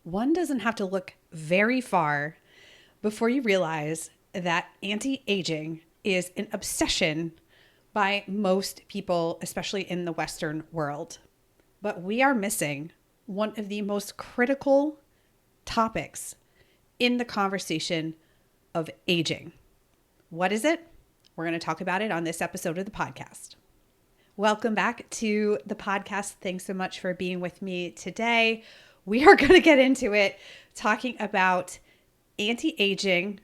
one doesn't have to look very far before you realize that anti-aging is an obsession by most people, especially in the Western world. But we are missing one of the most critical topics in the conversation of aging. What is it? We're going to talk about it on this episode of the podcast. Welcome back to the podcast. Thanks so much for being with me today. We are going to get into it, talking about anti-aging,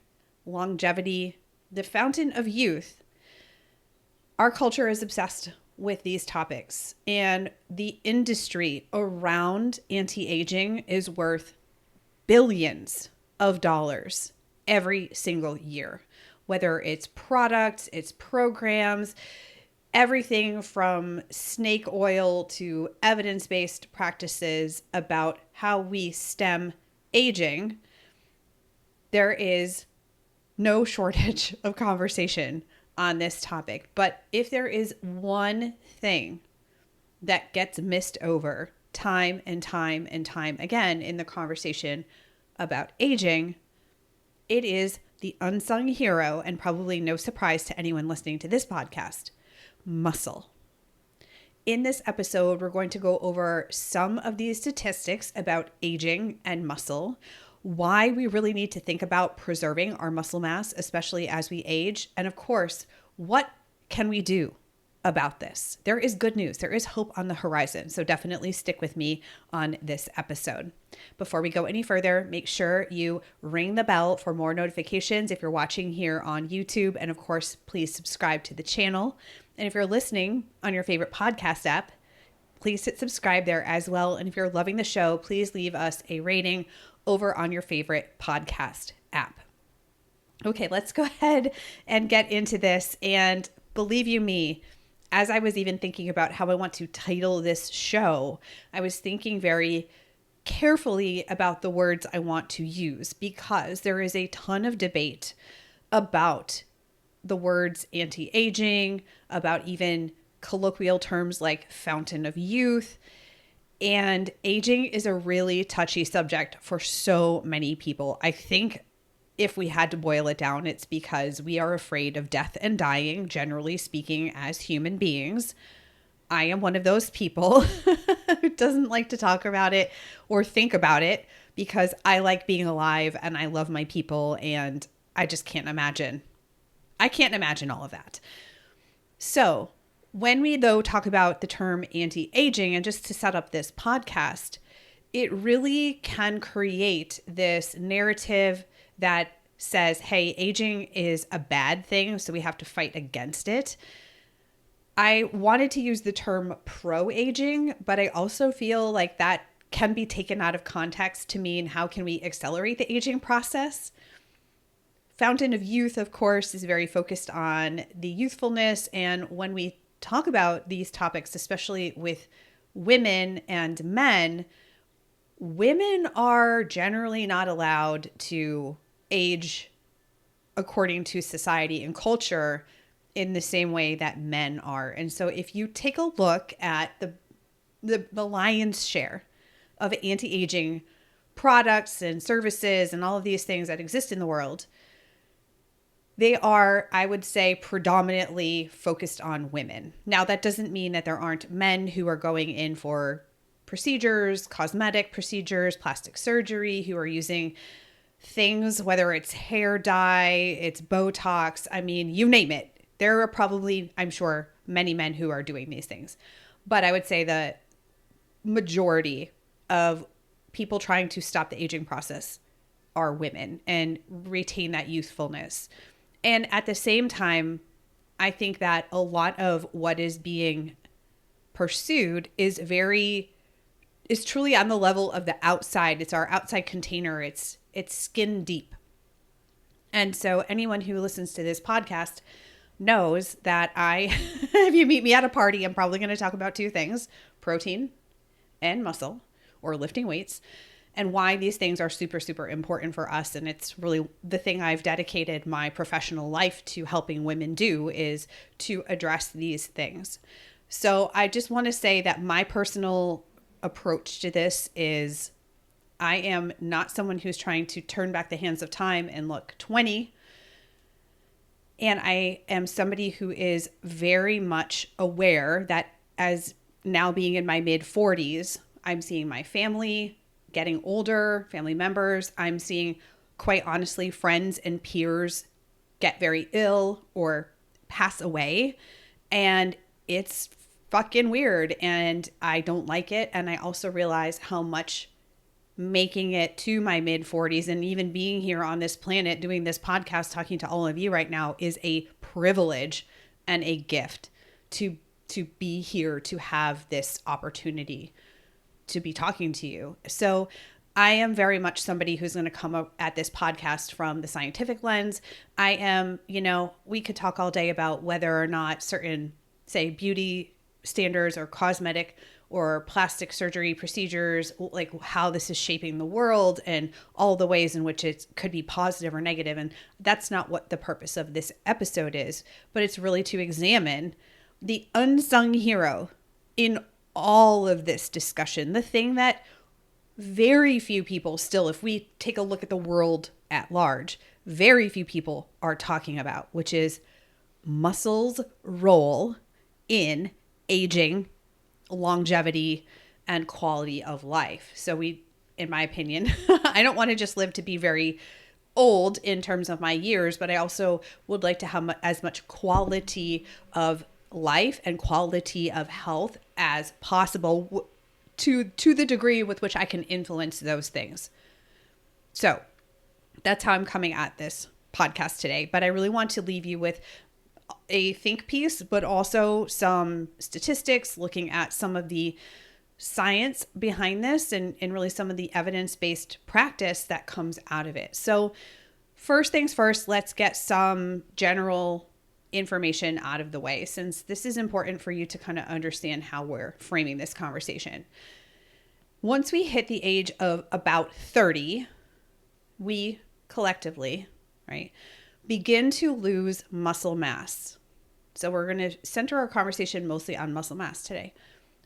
longevity, the fountain of youth. Our culture is obsessed with these topics, and the industry around anti-aging is worth billions of dollars every single year, whether it's products, it's programs, everything from snake oil to evidence-based practices about how we stem aging. There is no shortage of conversation on this topic. But if there is one thing that gets missed over time and time and time again in the conversation about aging, it is the unsung hero, and probably no surprise to anyone listening to this podcast, muscle. In this episode, we're going to go over some of these statistics about aging and muscle, why we really need to think about preserving our muscle mass, especially as we age, and of course, what can we do about this? There is good news. There is hope on the horizon. So definitely stick with me on this episode. Before we go any further, make sure you ring the bell for more notifications if you're watching here on YouTube. And of course, please subscribe to the channel. And if you're listening on your favorite podcast app, please hit subscribe there as well. And if you're loving the show, please leave us a rating over on your favorite podcast app. Okay, let's go ahead and get into this. And believe you me, as I was even thinking about how I want to title this show, I was thinking very carefully about the words I want to use, because there is a ton of debate about the words anti-aging, about even colloquial terms like fountain of youth. And aging is a really touchy subject for so many people. I think if we had to boil it down, it's because we are afraid of death and dying, generally speaking, as human beings. I am one of those people who doesn't like to talk about it or think about it, because I like being alive and I love my people, and I just can't imagine. I can't imagine all of that. So when we, though, talk about the term anti-aging, and just to set up this podcast, it really can create this narrative that says, hey, aging is a bad thing, so we have to fight against it. I wanted to use the term pro-aging, but I also feel like that can be taken out of context to mean how can we accelerate the aging process. Fountain of Youth, of course, is very focused on the youthfulness. And when we talk about these topics, especially with women and men, women are generally not allowed to age according to society and culture in the same way that men are. And so if you take a look at the lion's share of anti-aging products and services and all of these things that exist in the world, they are, I would say, predominantly focused on women. Now, that doesn't mean that there aren't men who are going in for procedures, cosmetic procedures, plastic surgery, who are using things, whether it's hair dye, it's Botox, I mean, you name it. There are probably, I'm sure, many men who are doing these things. But I would say the majority of people trying to stop the aging process are women and retain that youthfulness. And at the same time, I think that a lot of what is being pursued is truly on the level of the outside. It's our outside container. It's skin deep. And so anyone who listens to this podcast knows that if you meet me at a party, I'm probably going to talk about two things: protein and muscle, or lifting weights, and why these things are super, super important for us. And it's really the thing I've dedicated my professional life to helping women do, is to address these things. So I just want to say that my personal approach to this is I am not someone who's trying to turn back the hands of time and look 20. And I am somebody who is very much aware that as now being in my mid 40s, I'm seeing my family getting older, family members. I'm seeing, quite honestly, friends and peers get very ill or pass away. And it's fucking weird. And I don't like it. And I also realize how much making it to my mid 40s and even being here on this planet doing this podcast talking to all of you right now is a privilege and a gift to be here, to have this opportunity to be talking to you. So I am very much somebody who's going to come up at this podcast from the scientific lens. I am, we could talk all day about whether or not certain, say, beauty standards or cosmetic or plastic surgery procedures, like how this is shaping the world and all the ways in which it could be positive or negative. And that's not what the purpose of this episode is, but it's really to examine the unsung hero in all of this discussion, the thing that very few people still, if we take a look at the world at large, very few people are talking about, which is muscle's role in aging, longevity, and quality of life. So in my opinion, I don't want to just live to be very old in terms of my years, but I also would like to have as much quality of life and quality of health as possible to the degree with which I can influence those things. So that's how I'm coming at this podcast today. But I really want to leave you with a think piece, but also some statistics, looking at some of the science behind this and really some of the evidence-based practice that comes out of it. So first things first, let's get some general information out of the way, since this is important for you to kind of understand how we're framing this conversation. Once we hit the age of about 30, we collectively, right, begin to lose muscle mass. So we're going to center our conversation mostly on muscle mass today.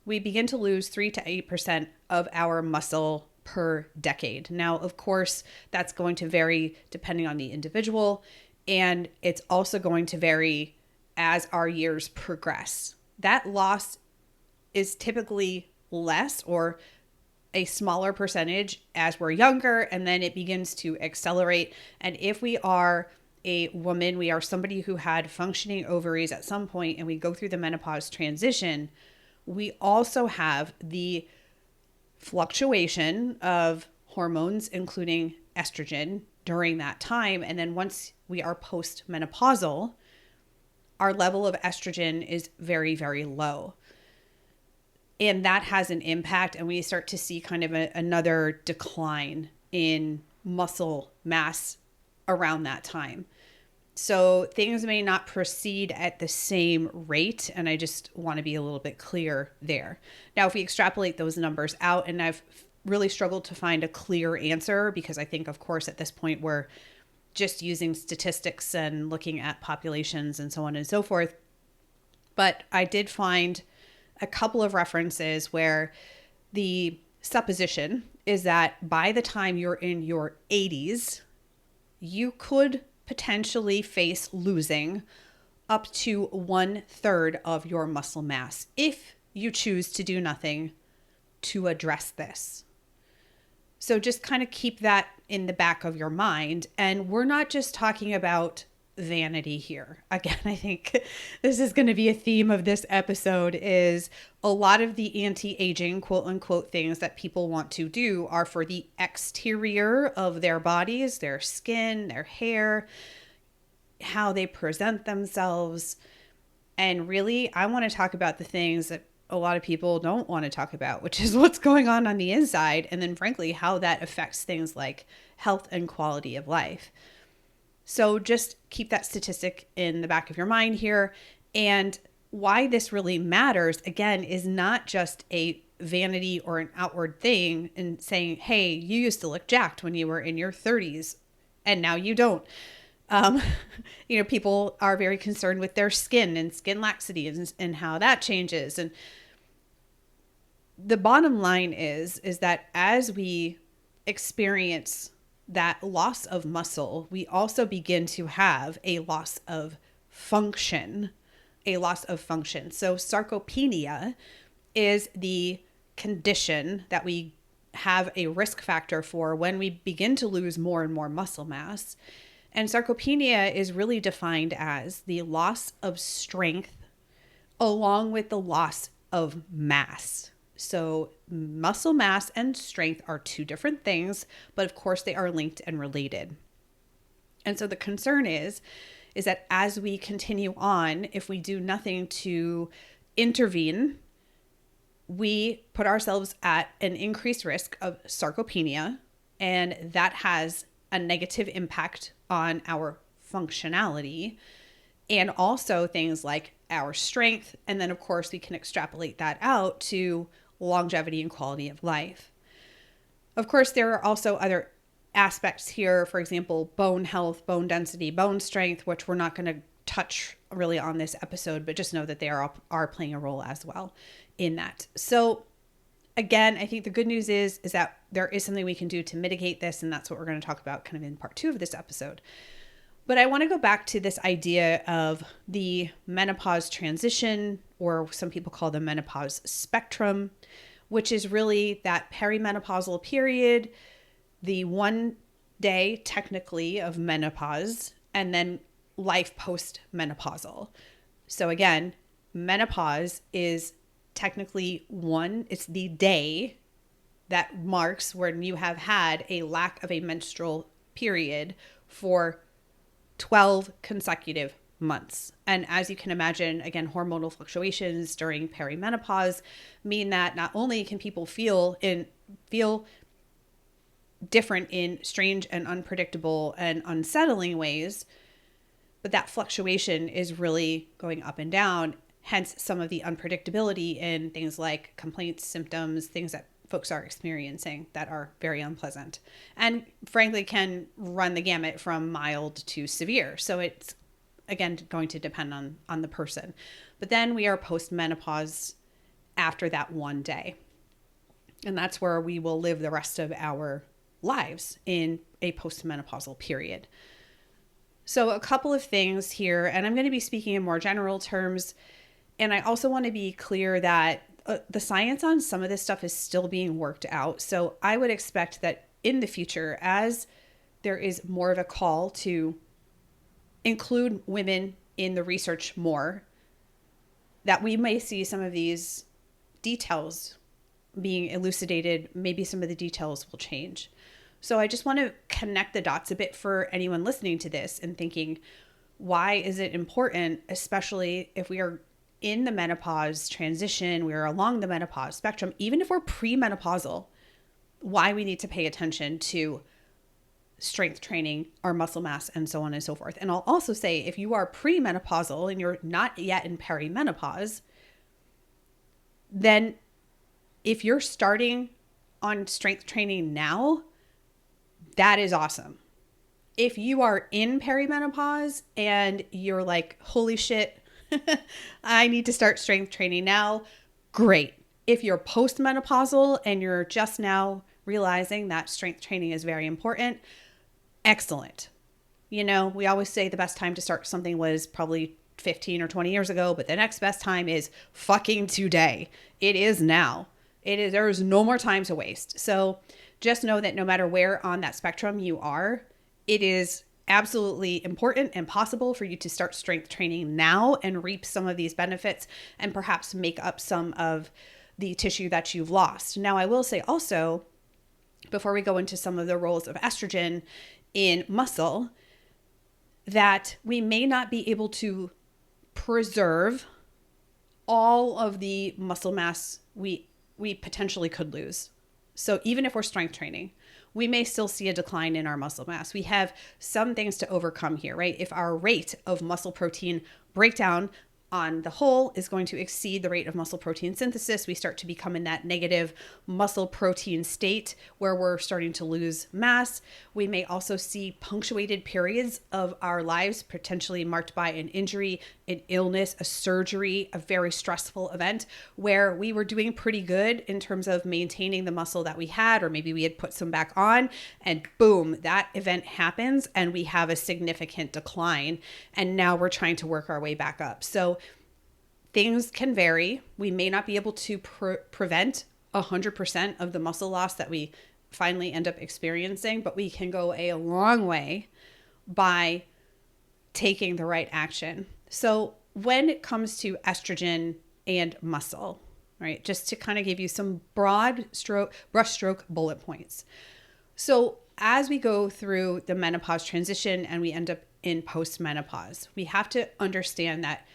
We begin to lose 3 to 8% of our muscle per decade. Now, of course, that's going to vary depending on the individual, and it's also going to vary as our years progress. That loss is typically less or a smaller percentage as we're younger, and then it begins to accelerate. And if we are a woman, we are somebody who had functioning ovaries at some point, and we go through the menopause transition, we also have the fluctuation of hormones, including estrogen, during that time. And then once we are postmenopausal, our level of estrogen is very, very low. And that has an impact, and we start to see kind of another decline in muscle mass around that time. So things may not proceed at the same rate, and I just want to be a little bit clear there. Now, if we extrapolate those numbers out, and I've really struggled to find a clear answer because I think, of course, at this point we're just using statistics and looking at populations and so on and so forth. But I did find a couple of references where the supposition is that by the time you're in your 80s, you could potentially face losing up to 1/3 of your muscle mass if you choose to do nothing to address this. So just kind of keep that in the back of your mind. And we're not just talking about vanity here. Again, I think this is going to be a theme of this episode, is a lot of the anti-aging, quote unquote, things that people want to do are for the exterior of their bodies, their skin, their hair, how they present themselves. And really, I want to talk about the things that a lot of people don't want to talk about, which is what's going on the inside. And then frankly, how that affects things like health and quality of life. So just keep that statistic in the back of your mind here. And why this really matters, again, is not just a vanity or an outward thing and saying, hey, you used to look jacked when you were in your 30s and now you don't. People are very concerned with their skin and skin laxity and how that changes. And the bottom line is that as we experience that loss of muscle, we also begin to have a loss of function, So sarcopenia is the condition that we have a risk factor for when we begin to lose more and more muscle mass. And sarcopenia is really defined as the loss of strength along with the loss of mass. So muscle mass and strength are two different things, but of course they are linked and related. And so the concern is that as we continue on, if we do nothing to intervene, we put ourselves at an increased risk of sarcopenia, and that has a negative impact on our functionality and also things like our strength. And then of course we can extrapolate that out to longevity and quality of life. Of course, there are also other aspects here, for example, bone health, bone density, bone strength, which we're not going to touch really on this episode, but just know that they are playing a role as well in that. So again, I think the good news is that there is something we can do to mitigate this, and that's what we're going to talk about kind of in part 2 of this episode. But I want to go back to this idea of the menopause transition, or some people call the menopause spectrum, which is really that perimenopausal period, the 1 day technically of menopause, and then life post-menopausal. So again, menopause is technically it's the day that marks when you have had a lack of a menstrual period for 12 consecutive months. And as you can imagine, again, hormonal fluctuations during perimenopause mean that not only can people feel different in strange and unpredictable and unsettling ways, but that fluctuation is really going up and down. Hence some of the unpredictability in things like complaints, symptoms, things that folks are experiencing that are very unpleasant and frankly can run the gamut from mild to severe. So it's, again, going to depend on the person. But then we are post-menopause after that 1 day. And that's where we will live the rest of our lives in a post-menopausal period. So a couple of things here, and I'm going to be speaking in more general terms. And I also want to be clear that the science on some of this stuff is still being worked out. So I would expect that in the future, as there is more of a call to include women in the research more, that we may see some of these details being elucidated. Maybe some of the details will change. So I just want to connect the dots a bit for anyone listening to this and thinking, why is it important, especially if we are in the menopause transition, we are along the menopause spectrum, even if we're premenopausal, why we need to pay attention to strength training, our muscle mass, and so on and so forth. And I'll also say, if you are premenopausal and you're not yet in perimenopause, then if you're starting on strength training now, that is awesome. If you are in perimenopause and you're like, holy shit, I need to start strength training now, great. If you're postmenopausal and you're just now realizing that strength training is very important, excellent. You know, we always say the best time to start something was probably 15 or 20 years ago, but the next best time is fucking today. It is now. There is no more time to waste. So just know that no matter where on that spectrum you are, it is absolutely important and possible for you to start strength training now and reap some of these benefits and perhaps make up some of the tissue that you've lost. Now, I will say also, before we go into some of the roles of estrogen in muscle, that we may not be able to preserve all of the muscle mass we potentially could lose. So even if we're strength training, we may still see a decline in our muscle mass. We have some things to overcome here, right? If our rate of muscle protein breakdown on the whole is going to exceed the rate of muscle protein synthesis. We start to become in that negative muscle protein state where we're starting to lose mass. We may also see punctuated periods of our lives potentially marked by an injury, an illness, a surgery, a very stressful event where we were doing pretty good in terms of maintaining the muscle that we had, or maybe we had put some back on, and boom, that event happens and we have a significant decline. And now we're trying to work our way back up. So things can vary. We may not be able to prevent 100% of the muscle loss that we finally end up experiencing, but we can go a long way by taking the right action. So when it comes to estrogen and muscle, right, just to kind of give you some brushstroke bullet points. So as we go through the menopause transition and we end up in postmenopause, we have to understand that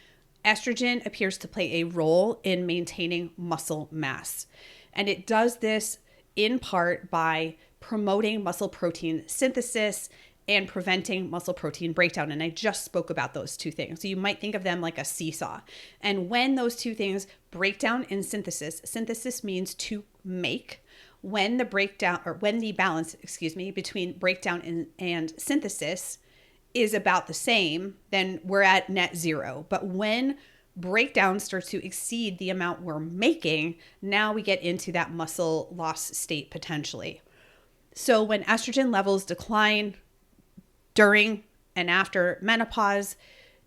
estrogen appears to play a role in maintaining muscle mass. And it does this in part by promoting muscle protein synthesis and preventing muscle protein breakdown. And I just spoke about those two things. So you might think of them like a seesaw. And when those two things break down in synthesis means to make. When the balance between breakdown and synthesis is about the same, then we're at net zero. But when breakdown starts to exceed the amount we're making, now we get into that muscle loss state potentially. So when estrogen levels decline during and after menopause,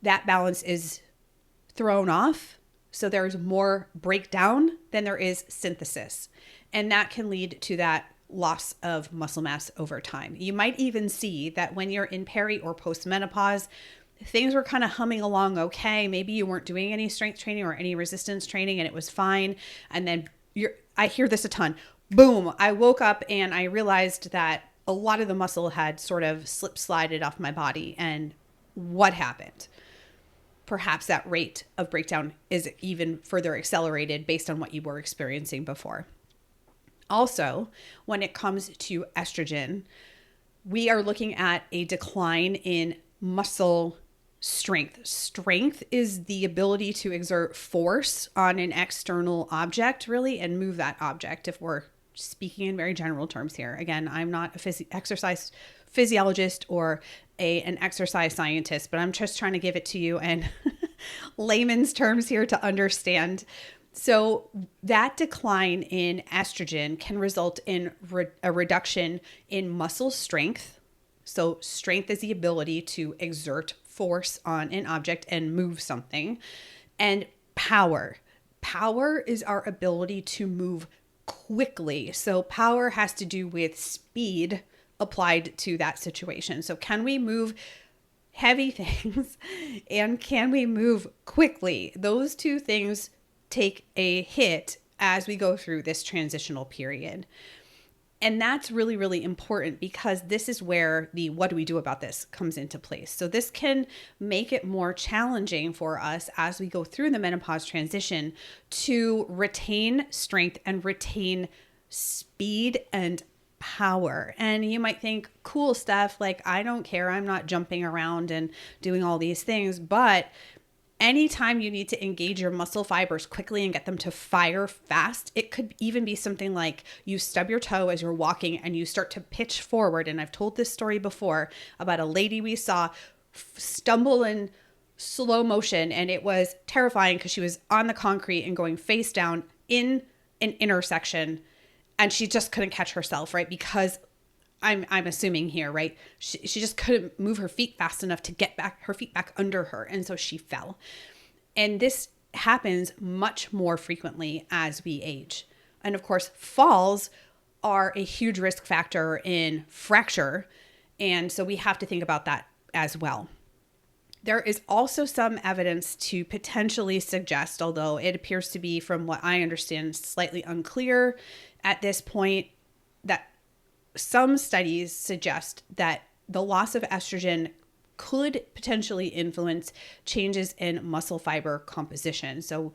that balance is thrown off. So there's more breakdown than there is synthesis. And that can lead to that loss of muscle mass over time. You might even see that when you're in peri or postmenopause, things were kind of humming along okay. Maybe you weren't doing any strength training or any resistance training and it was fine. And then I hear this a ton. Boom, I woke up and I realized that a lot of the muscle had sort of slided off my body. And what happened? Perhaps that rate of breakdown is even further accelerated based on what you were experiencing before. Also, when it comes to estrogen, we are looking at a decline in muscle strength. Strength is the ability to exert force on an external object, really, and move that object, if we're speaking in very general terms here. Again, I'm not a exercise physiologist or an exercise scientist, but I'm just trying to give it to you in layman's terms here to understand. So that decline in estrogen can result in a reduction in muscle strength. So strength is the ability to exert force on an object and move something. And power. Power is our ability to move quickly. So power has to do with speed applied to that situation. So can we move heavy things and can we move quickly? Those two things take a hit as we go through this transitional period. And that's really, really important because this is where the what do we do about this comes into place. So this can make it more challenging for us as we go through the menopause transition to retain strength and retain speed and power. And you might think, cool, Steph, like I don't care. I'm not jumping around and doing all these things, but anytime you need to engage your muscle fibers quickly and get them to fire fast, it could even be something like you stub your toe as you're walking and you start to pitch forward. And I've told this story before about a lady we saw stumble in slow motion, and it was terrifying because she was on the concrete and going face down in an intersection and she just couldn't catch herself, right? Because I'm assuming here, right? She just couldn't move her feet fast enough to get her feet back under her. And so she fell. And this happens much more frequently as we age. And of course, falls are a huge risk factor in fracture. And so we have to think about that as well. There is also some evidence to potentially suggest, although it appears to be, from what I understand, slightly unclear at this point, that some studies suggest that the loss of estrogen could potentially influence changes in muscle fiber composition. So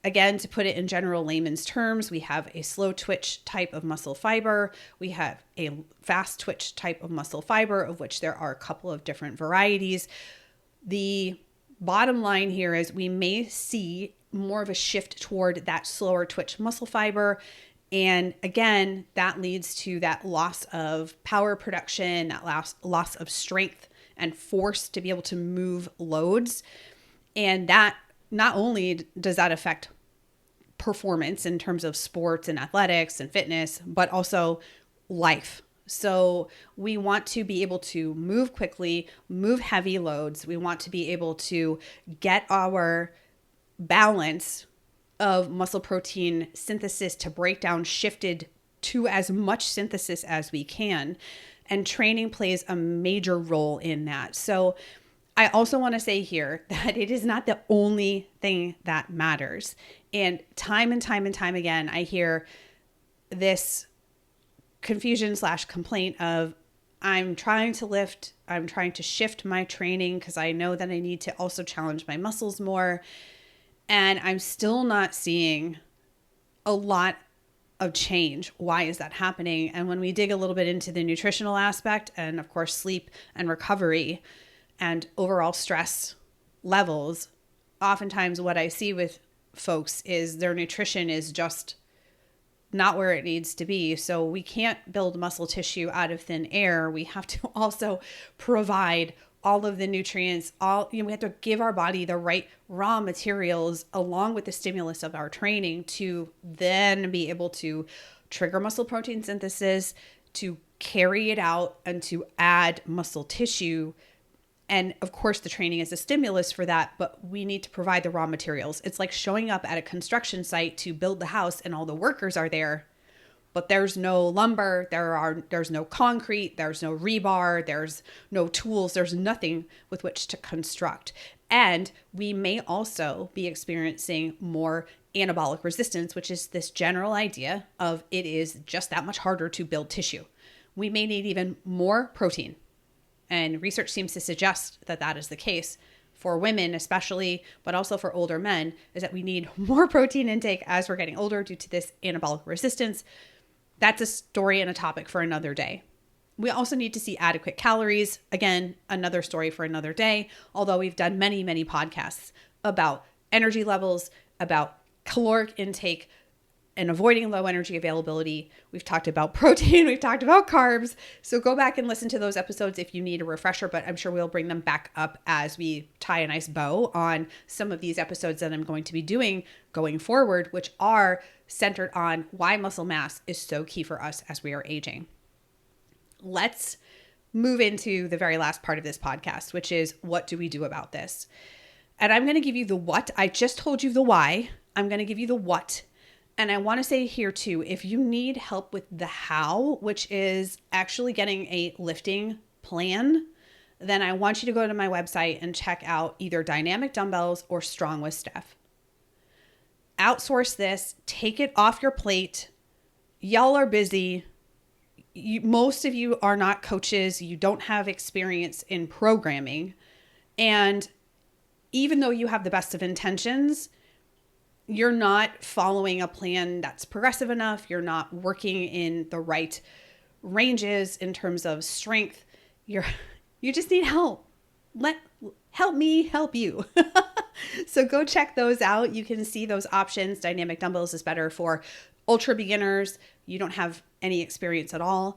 again, to put it in general layman's terms, we have a slow twitch type of muscle fiber. We have a fast twitch type of muscle fiber, of which there are a couple of different varieties. The bottom line here is we may see more of a shift toward that slower twitch muscle fiber. And again, that leads to that loss of power production, that loss of strength and force to be able to move loads. And that not only does that affect performance in terms of sports and athletics and fitness, but also life. So we want to be able to move quickly, move heavy loads. We want to be able to get our balance of muscle protein synthesis to breakdown shifted to as much synthesis as we can. And training plays a major role in that. So I also want to say here that it is not the only thing that matters. And time again, I hear this confusion / complaint of, I'm trying to lift, I'm trying to shift my training because I know that I need to also challenge my muscles more. And I'm still not seeing a lot of change. Why is that happening? And when we dig a little bit into the nutritional aspect and of course sleep and recovery and overall stress levels, oftentimes what I see with folks is their nutrition is just not where it needs to be. So we can't build muscle tissue out of thin air. We have to also provide all of the nutrients, we have to give our body the right raw materials along with the stimulus of our training to then be able to trigger muscle protein synthesis, to carry it out and to add muscle tissue. And of course, the training is a stimulus for that, but we need to provide the raw materials. It's like showing up at a construction site to build the house and all the workers are there, but there's no lumber, there's no concrete, there's no rebar, there's no tools, there's nothing with which to construct. And we may also be experiencing more anabolic resistance, which is this general idea of it is just that much harder to build tissue. We may need even more protein. And research seems to suggest that that is the case for women especially, but also for older men, is that we need more protein intake as we're getting older due to this anabolic resistance. That's a story and a topic for another day. We also need to see adequate calories. Again, another story for another day, although we've done many, many podcasts about energy levels, about caloric intake, and avoiding low energy availability. We've talked about protein, we've talked about carbs. So go back and listen to those episodes if you need a refresher, but I'm sure we'll bring them back up as we tie a nice bow on some of these episodes that I'm going to be doing going forward, which are centered on why muscle mass is so key for us as we are aging. Let's move into the very last part of this podcast, which is what do we do about this? And I'm going to give you the what. I just told you the why. I'm going to give you the what. And I want to say here too, if you need help with the how, which is actually getting a lifting plan, then I want you to go to my website and check out either Dynamic Dumbbells or Strong with Steph. Outsource this, take it off your plate. Y'all are busy. Most of you are not coaches. You don't have experience in programming. And even though you have the best of intentions, you're not following a plan that's progressive enough. You're not working in the right ranges in terms of strength. You just need help. Help me help you. So go check those out. You can see those options. Dynamic Dumbbells is better for ultra beginners. You don't have any experience at all.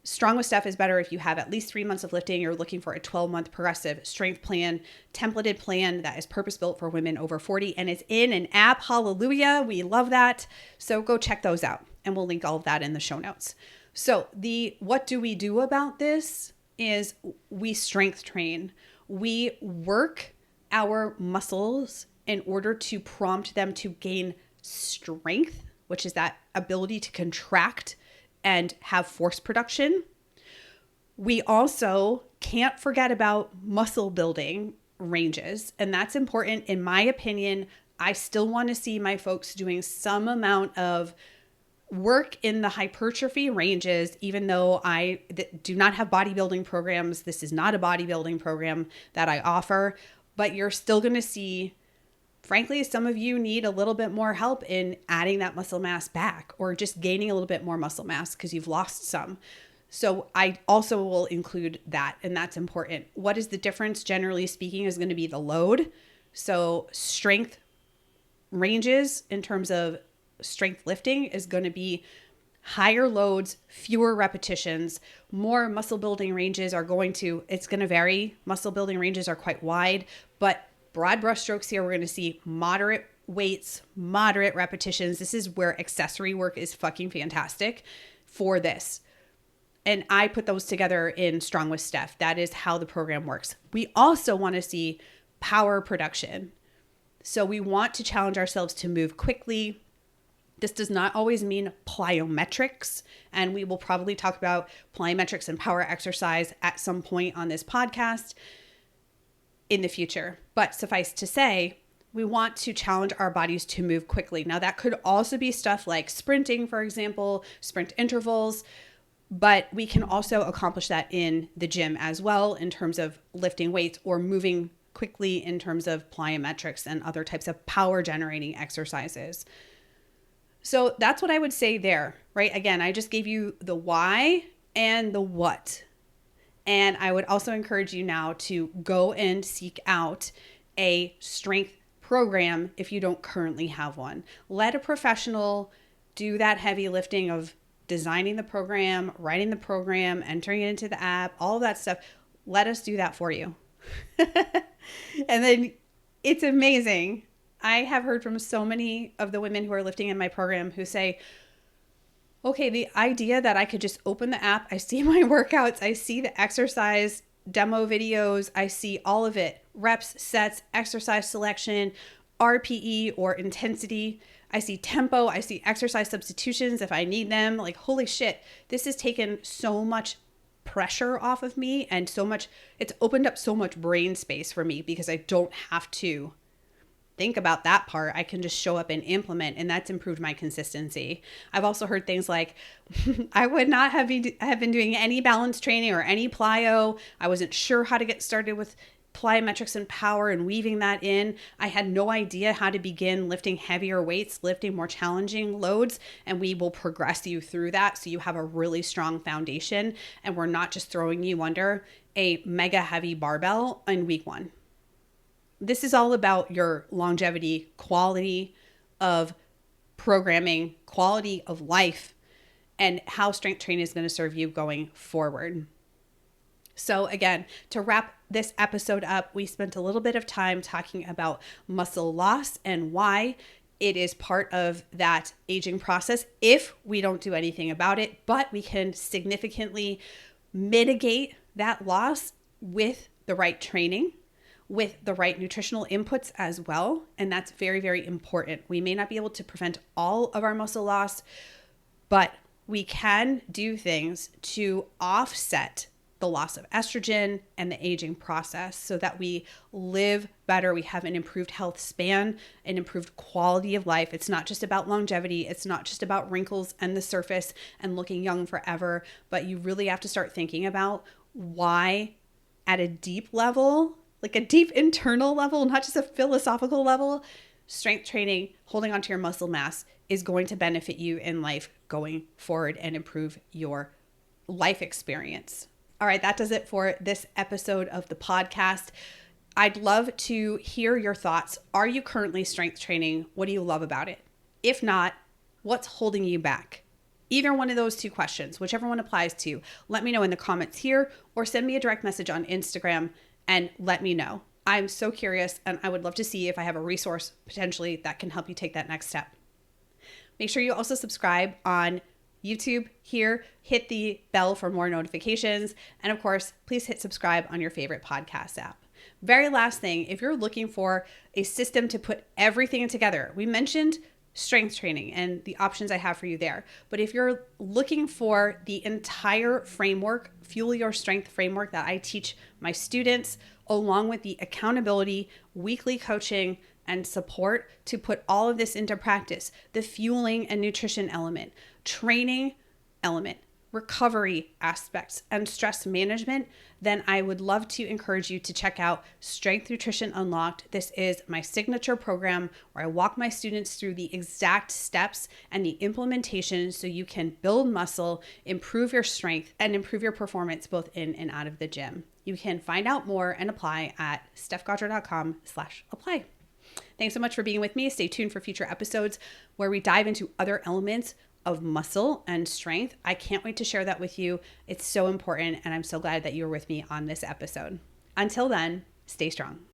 Strong with Steph is better if you have at least 3 months of lifting. You're looking for a 12-month progressive strength plan, templated plan that is purpose-built for women over 40 and is in an app. Hallelujah. We love that. So go check those out and we'll link all of that in the show notes. So what do we do about this is we strength train. We work our muscles in order to prompt them to gain strength, which is that ability to contract and have force production. We also can't forget about muscle building ranges. And that's important. In my opinion, I still want to see my folks doing some amount of work in the hypertrophy ranges, even though I do not have bodybuilding programs. This is not a bodybuilding program that I offer, but you're still going to see, frankly, some of you need a little bit more help in adding that muscle mass back or just gaining a little bit more muscle mass because you've lost some. So I also will include that, and that's important. What is the difference? Generally speaking, is going to be the load. So strength ranges in terms of strength lifting is going to be higher loads, fewer repetitions. More muscle building ranges are it's going to vary. Muscle building ranges are quite wide, but broad brush strokes here, we're going to see moderate weights, moderate repetitions. This is where accessory work is fucking fantastic for this. And I put those together in Strong with Steph. That is how the program works. We also want to see power production. So we want to challenge ourselves to move quickly. This does not always mean plyometrics, and we will probably talk about plyometrics and power exercise at some point on this podcast in the future. But suffice to say, we want to challenge our bodies to move quickly. Now, that could also be stuff like sprinting, for example, sprint intervals, but we can also accomplish that in the gym as well in terms of lifting weights or moving quickly in terms of plyometrics and other types of power generating exercises. So that's what I would say there, right? Again, I just gave you the why and the what. And I would also encourage you now to go and seek out a strength program if you don't currently have one. Let a professional do that heavy lifting of designing the program, writing the program, entering it into the app, all of that stuff. Let us do that for you. And then it's amazing. I have heard from so many of the women who are lifting in my program who say, okay, the idea that I could just open the app, I see my workouts, I see the exercise demo videos, I see all of it, reps, sets, exercise selection, RPE or intensity, I see tempo, I see exercise substitutions if I need them. Like, holy shit, this has taken so much pressure off of me and it's opened up so much brain space for me because I don't have to think about that part. I can just show up and implement, and that's improved my consistency. I've also heard things like, I would not have been doing any balance training or any plyo. I wasn't sure how to get started with plyometrics and power and weaving that in. I had no idea how to begin lifting heavier weights, lifting more challenging loads, and we will progress you through that so you have a really strong foundation, and we're not just throwing you under a mega heavy barbell in week 1. This is all about your longevity, quality of programming, quality of life, and how strength training is going to serve you going forward. So again, to wrap this episode up, we spent a little bit of time talking about muscle loss and why it is part of that aging process if we don't do anything about it, but we can significantly mitigate that loss with the right training, with the right nutritional inputs as well. And that's very, very important. We may not be able to prevent all of our muscle loss, but we can do things to offset the loss of estrogen and the aging process so that we live better. We have an improved health span, an improved quality of life. It's not just about longevity. It's not just about wrinkles and the surface and looking young forever, but you really have to start thinking about why at a deep level, like a deep internal level, not just a philosophical level, strength training, holding onto your muscle mass is going to benefit you in life going forward and improve your life experience. All right, that does it for this episode of the podcast. I'd love to hear your thoughts. Are you currently strength training? What do you love about it? If not, what's holding you back? Either one of those two questions, whichever one applies to you, let me know in the comments here or send me a direct message on Instagram and let me know. I'm so curious, and I would love to see if I have a resource potentially that can help you take that next step. Make sure you also subscribe on YouTube here, hit the bell for more notifications, and of course, please hit subscribe on your favorite podcast app. Very last thing, if you're looking for a system to put everything together, we mentioned strength training and the options I have for you there. But if you're looking for the entire framework, Fuel Your Strength framework that I teach my students, along with the accountability, weekly coaching, and support to put all of this into practice, the fueling and nutrition element, training element, recovery aspects, and stress management, then I would love to encourage you to check out Strength Nutrition Unlocked. This is my signature program where I walk my students through the exact steps and the implementation so you can build muscle, improve your strength, and improve your performance both in and out of the gym. You can find out more and apply at stephgaudreau.com/apply. Thanks so much for being with me. Stay tuned for future episodes where we dive into other elements of muscle and strength. I can't wait to share that with you. It's so important, and I'm so glad that you were with me on this episode. Until then, stay strong.